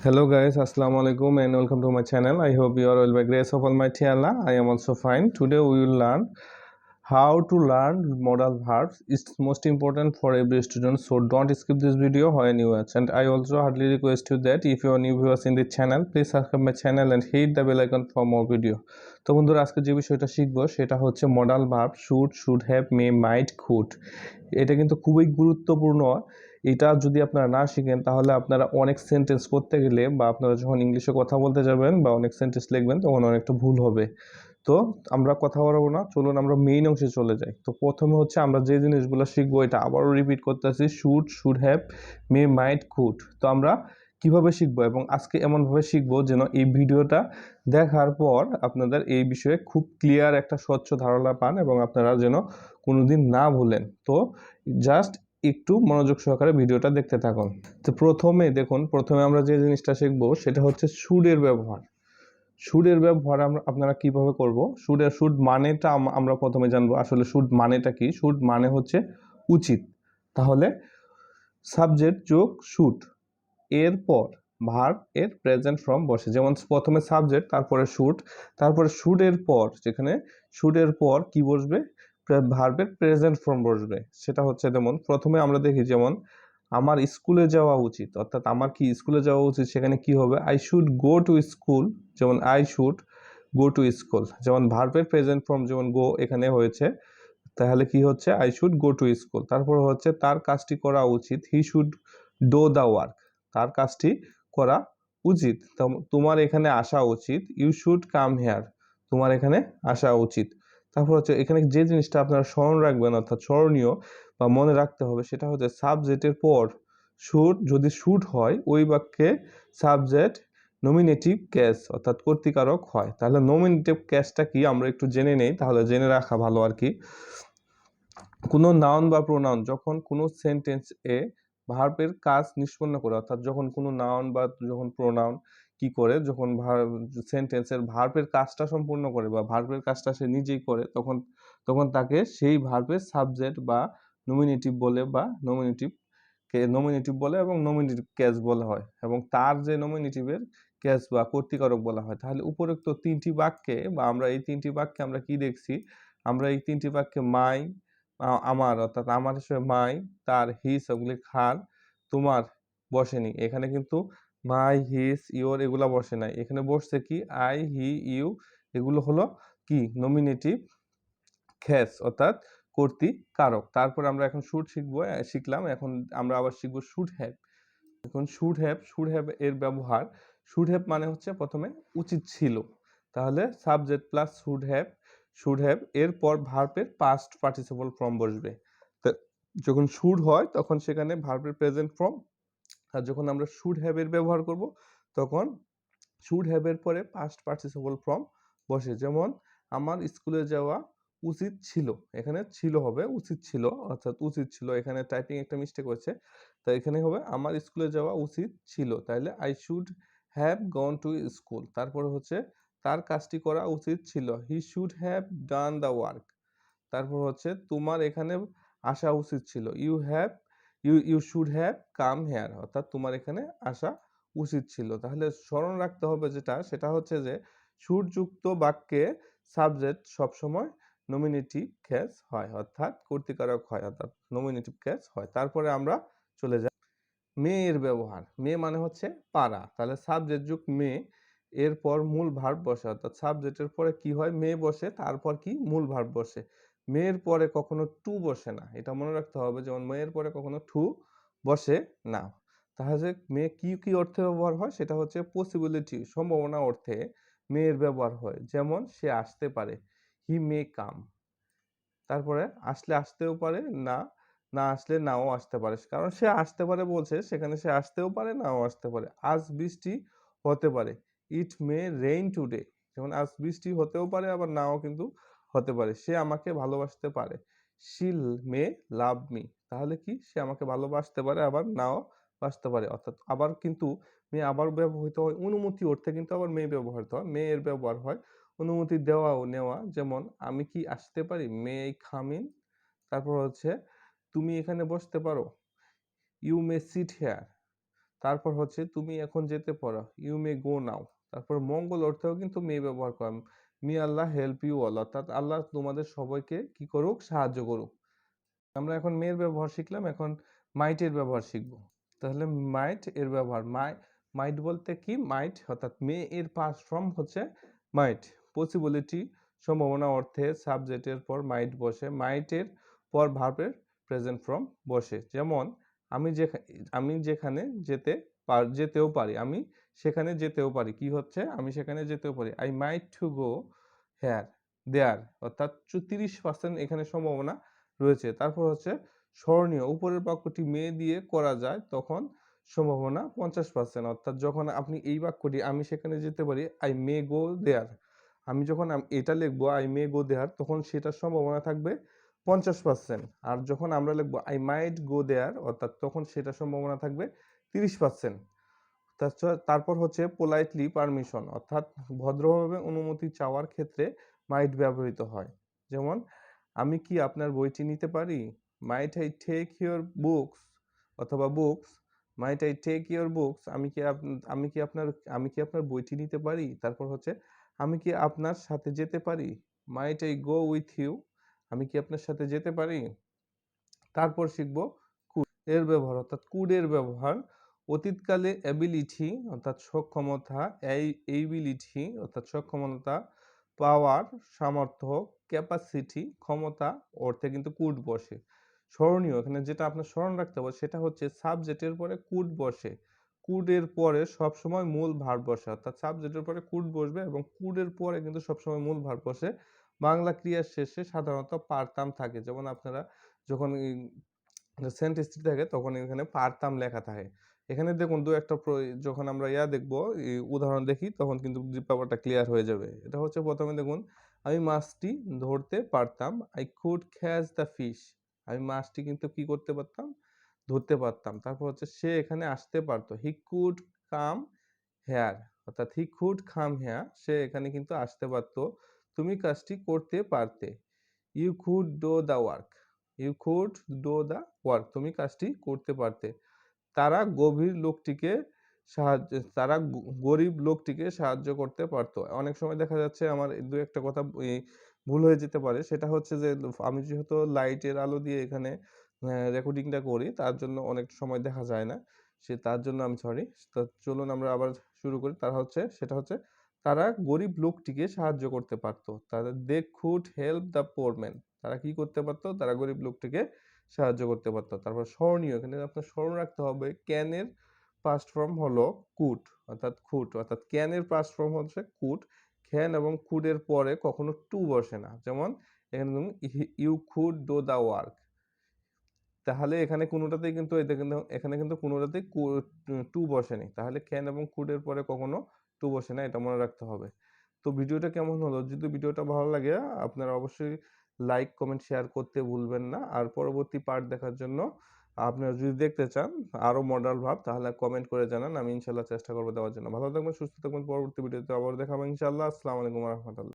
Hello guys, Assalamu alaikum and welcome to my channel. I hope you are well by grace of Almighty Allah. I am also fine. Today we will learn how to learn modal verbs. It's most important for every student, so don't skip this video when you watch. And I also hardly request you that if you are new viewers in the channel, please subscribe my channel and hit the bell icon for more video. তো বন্ধুরা আজকে যে বিষয়টা শিখবো সেটা হচ্ছে modal verb should have may might could. এটা কিন্তু খুবই গুরুত্বপূর্ণ। এটা যদি আপনারা না শিখেন তাহলে আপনারা অনেক সেন্টেন্স করতে গেলে বা আপনারা যখন ইংলিশে কথা বলতে যাবেন বা অনেক সেন্টেন্স লিখবেন তখন অনেকটা ভুল হবে। তো আমরা কথা বাড়াবো না, চলুন আমরা মেইন অংশে চলে যাই। তো প্রথমে হচ্ছে আমরা যে জিনিসগুলো শিখবো এটা আবারও রিপিট করতেছি, should have may might could. তো আমরা কিভাবে শিখবো এবং আজকে এমনভাবে শিখবো যেন এই ভিডিওটা দেখার পর আপনাদের এই বিষয়ে খুব ক্লিয়ার একটা স্বচ্ছ ধারণা পান এবং আপনারা যেন কোনোদিন না ভুলেন। তো জাস্ট একটু মনোযোগ সহকারে ভিডিওটা দেখতে থাকুন। তো প্রথমে দেখুন, প্রথমে আমরা যে জিনিসটা শিখবো সেটা হচ্ছে শুডের ব্যবহার। শুডের ব্যবহার আপনারা কিভাবে করব। শুড মানেটা আমরা প্রথমে জানবো আসলে শুড মানেটা কি। শুড মানে হচ্ছে উচিত। তাহলে সাবজেক্ট যোগ শুড, এরপর ভার্ব এর প্রেজেন্ট ফর্ম বসে। যেমন প্রথমে সাবজেক্ট, তারপরে শুড, তারপরে শুডের পর যেখানে শুডের পর কি বসবে, ভার্বের প্রেজেন্ট ফর্ম বসবে। সেটা হচ্ছে যেমন প্রথমে আমরা দেখি যেমন আমার স্কুলে যাওয়া উচিত, অর্থাৎ আমার কি স্কুলে যাওয়া উচিত, সেখানে কি হবে I should go to school. যেমন I should go to school, যেমন ভার্বের প্রেজেন্ট ফর্ম যেমন গো এখানে হয়েছে, তাহলে কি হচ্ছে I should go to school. তারপর হচ্ছে তার কাজটি করা উচিত, he should do the work, তার কাজটি করা উচিত। তোমার এখানে আসা উচিত, ইউ শুড কাম হেয়ার, তোমার এখানে আসা উচিত। তারপর হচ্ছে এখানে যে জিনিসটা আপনারা স্মরণ রাখবেন অর্থাৎ স্মরণীয় বা মনে রাখতে হবে সেটা হচ্ছে সাবজেক্টের পর শুড যদি শুড হয় ওই বাক্যে সাবজেক্ট নমিনেটিভ কেস অর্থাৎ কর্তৃকারক হয়। তাহলে নমিনেটিভ কেসটা কি আমরা একটু জেনে নেই, তাহলে জেনে রাখা ভালো আর কি। কোনো নাউন বা প্রোনাউন যখন কোনো সেন্টেন্স এ ভার্বের কাজ নিষ্পন্ন করে, অর্থাৎ যখন কোনো নাউন বা যখন প্রোনাউন কি করে, যখন সেন্টেন্সের ভার্বের কাজটা সম্পূর্ণ করে বা ভার্বের কাজটা সে নিজেই করে, তখন তখন তাকে সেই ভার্বের সাবজেক্ট বা নমিনেটিভ বলে বা নমিনেটিভ বলে এবং নমিনেটিভ কেস বলা হয় এবং তার যে নমিনেটিভের কেস বা কর্তৃকারক বলা হয়। তাহলে উপরোক্ত তিনটি বাক্যে বা আমরা এই তিনটি বাক্যে আমরা কি দেখছি, আমরা এই তিনটি বাক্যে মাই আমার অর্থাৎ আমার হিসেবে মাই, তার হিস ওগুলি খার, তোমার বসেনি। এখানে কিন্তু মাই হিস ইওর এগুলা বসে নাই, এখানে বসছে কি আই হি ইউ, এগুলো হলো কি নমিনেটিভ খেস অর্থাৎ কর্তৃকারক। তারপর আমরা এখন শুড শিখলাম, এখন আমরা আবার শিখবো শুড হ্যাভ। এখন শুড হ্যাভ এর ব্যবহার। শুড হ্যাভ মানে হচ্ছে প্রথমে উচিত ছিল, তাহলে সাবজেক্ট প্লাস শুড হ্যাভ এরপর ভার্বের পাস্ট পার্টিসিপল ফর্ম বসবে। যখন শুড হয় তখন সেখানে ভার্বের প্রেজেন্ট ফর্ম, আর যখন আমরা শুড হ্যাভ এর ব্যবহার করব তখন শুড হ্যাভ এর পরে পাস্ট পার্টিসিপল ফর্ম বসে। যেমন আমার স্কুলে যাওয়া উচিত ছিল, এখানে ছিল হবে উচিত ছিল, অর্থাৎ উচিত ছিল, এখানে টাইপিং একটা মিস্টেক হচ্ছে, তাই এখানে হবে আমার স্কুলে যাওয়া উচিত ছিল, তাহলে I should have gone to school. তারপরে হচ্ছে তার কাজটি করা উচিত ছিল, he should have done the work. তারপর হচ্ছে তোমার এখানে আসা উচিত ছিল, you should have come here, অর্থাৎ তোমার এখানে আসা উচিত ছিল। তাহলে স্মরণ রাখতে হবে যেটা, সেটা হচ্ছে যে শুড যুক্ত বাক্যে সাবজেক্ট সবসময় নমিনেটিভ কেস হয় অর্থাৎ কর্তৃকারক হয়, অর্থাৎ নমিনেটিভ কেস হয়। তারপরে আমরা চলে যাই মে এর ব্যবহার। মে মানে হচ্ছে পারা, তাহলে সাবজেক্ট যুগ মে, এরপর মূল ভার্ব বসে, অর্থাৎ সাবজেক্টের পরে কি হয় মে বসে, তারপর কি মূল ভার্ব বসে। মেয়ের পরে কখনো টু বসে না, এটা মনে রাখতে হবে, যেমন মেয়ের পরে কখনো টু বসে না। তাহলে মে কি কি অর্থে ব্যবহার হয়, সেটা হচ্ছে পসিবিলিটি সম্ভাবনা অর্থে মেয়ের ব্যবহার হয়। যেমন সে আসতে পারে, হি মে কাম। তারপরে আসলে আসতেও পারে, না না আসলে নাও আসতে পারে, কারণ সে আসতে পারে বলছে, সেখানে সে আসতেও পারে নাও আসতে পারে। আজ বৃষ্টি হতে পারে, ইট মে রেইন টুডে, যেমন আজ বৃষ্টি হতেও পারে আবার নাও কিন্তু হতে পারে। সে আমাকে ভালোবাসতে পারে, শিল মে লাভ মি, তাহলে কি সে আমাকে ভালোবাসতে পারে আবার নাও বাসতে পারে। অর্থাৎ আবার কিন্তু মে আবার ব্যবহৃত হয় অনুমতি অর্থে, কিন্তু আবার মে ব্যবহৃত হয়, মে এর ব্যবহার হয় অনুমতি দেওয়া ও নেওয়া। যেমন আমি কি আসতে পারি, মে আই কাম ইন। তারপর হচ্ছে তুমি এখানে বসতে পারো, ইউ মে সিট হেয়ার, তারপর হচ্ছে তুমি এখন যেতে পারো, ইউ মে গো নাও। তারপর মঙ্গল অর্থেও কিন্তু মে ব্যবহার করা, may Allah help you all, অর্থাৎ আল্লাহ তোমাদের সবাইকে কি করুক, সাহায্য করুক। আমরা এখন মের ব্যবহার শিখলাম, এখন মাইট এর ব্যবহার শিখব। তাহলে মাইট এর ব্যবহার, মাইট বলতে কি, মাইট অর্থাৎ মে এর পাস্ট ফর্ম হচ্ছে মাইট। পসিবিলিটি সম্ভাবনা অর্থে সাবজেক্টের পর মাইট বসে, মাইটের পর ভার্বের প্রেজেন্ট ফর্ম বসে। যেমন আমি যেখানে যেতেও পারি, আমি সেখানে যেতেও পারি, কি হচ্ছে, আমি সেখানে যেতেও পারি। I might to go here there, অর্থাৎ 30% এখানে সম্ভাবনা রয়েছে। তারপর হচ্ছে স্মরণীয়, উপরের বাক্যটি মে দিয়ে করা যায় তখন সম্ভাবনা 50%, অর্থাৎ যখন আপনি এই বাক্যটি আমি সেখানে যেতে পারি, আই মে গো দেয়ার, আমি যখন এটা লিখবো আই মে গো দেয়ার, তখন সেটার সম্ভাবনা থাকবে 50%। আর যখন আমরা লিখবো আই মাইট গো দেয়ার, অর্থাৎ তখন সেটার সম্ভাবনা থাকবে 30%। তারপর হচ্ছে পোলাইটলি পারমিশন, অর্থাৎ ভদ্রভাবে অনুমতি চাওয়ার ক্ষেত্রে মাইট ব্যবহৃত হয়। যেমন আমি কি আপনার বইটি নিতে পারি, might I take your books, অথবা books, might I take your books, আমি কি আপনার বইটি নিতে পারি। তারপর হচ্ছে আমি কি আপনার সাথে যেতে পারি, might I go with you, আমি কি আপনার সাথে যেতে পারি। তারপর শিখবো এর ব্যবহার, অর্থাৎ কুড এর ব্যবহার। অতীতকালে অ্যাবিলিটি অর্থাৎ সক্ষমতা, এইবিলিটি অর্থাৎ সক্ষমতা, পাওয়ার সামর্থ্য, ক্যাপাসিটি ক্ষমতা অর্থে কিন্তু কুড বসে। স্মরণীয়, এখানে যেটা আপনার স্মরণ রাখতে হবে সেটা হচ্ছে সাবজেক্টের পরে কুড বসে, কুডের পরে সবসময় মূল ভার্ব বসে, অর্থাৎ সাবজেক্টের পরে কুড বসবে এবং কুডের পরে কিন্তু সবসময় মূল ভার্ব বসে। বাংলা ক্রিয়ার শেষে সাধারণত পারতাম থাকে, যেমন আপনারা যখন সেন্টেন্সটি থাকে তখন এখানে পারতাম লেখা থাকে। এখানে দেখুন দু একটা যখন আমরা দেখবো, উদাহরণ দেখি, তখন কিন্তু ব্যাপারটা ক্লিয়ার হয়ে যাবে। এটা হচ্ছে প্রথমে দেখুন, আমি মাছটি ধরতে পারতাম, I could catch the fish, আমি মাছটি কিন্তু কি করতে পারতাম, ধরতে পারতাম। তারপর হচ্ছে সে এখানে আসতে পারতো, হি কুড কাম হেয়ার, অর্থাৎ হি কুড কাম হেয়ার, সে এখানে কিন্তু আসতে পারতো। তুমি কাজটি করতে পারতে, you could do the work, you could do the work, তুমি কাজটি করতে পারতে। তারা তারা গরিব লোকটিকে সাহায্য করতে পারতো। অনেক সময় দেখা যাচ্ছে আমার দু একটা কথা ভুল হয়ে যেতে পারে, সেটা হচ্ছে যে আমি যেহেতু লাইটের আলো দিয়ে এখানে রেকর্ডিংটা করি, তার জন্য অনেক সময় দেখা যায় না, তার জন্য আমি সরি। তো চলুন আমরা আবার শুরু করি। সেটা হচ্ছে তারা গরিব লোকটিকে সাহায্য করতে পারতো, they could help the poor man, তারা কি করতে পারতো, তারা গরিব লোকটিকে সাহায্য করতে পারতো। তারপর স্মরণীয়, এখানে আপনার স্মরণ রাখতে হবে ক্যানের পাস্ট ফর্ম হলো কুড, অর্থাৎ খুট, অর্থাৎ ক্যানের পাস্ট ফর্ম হচ্ছে কুড। ক্যান এবং কুডের পরে কখনো টু বসে না। যেমন এখানে ধরুন you could do the work, তাহলে এখানে কোনোটাতেই কিন্তু এখানে কিন্তু কোনোটাতেই টু বসেনি, তাহলে ক্যান এবং কুডের পরে কখনো টু বসে না, এটা মনে রাখতে হবে। তো ভিডিওটা কেমন হলো, যদি ভিডিওটা ভালো লাগে আপনারা অবশ্যই লাইক কমেন্ট শেয়ার করতে ভুলবেন না। আর পরবর্তী পার্ট দেখার জন্য আপনারা যদি দেখতে চান আরো মডাল ভাব, তাহলে কমেন্ট করে জানান, আমি ইনশাল্লাহ চেষ্টা করবো দেওয়ার জন্য। ভালো থাকবেন, সুস্থ থাকবেন, পরবর্তী ভিডিওতে আবার দেখাবো ইনশাল্লাহ। আসসালামু আলাইকুম ওয়া রাহমাতুল্লাহ।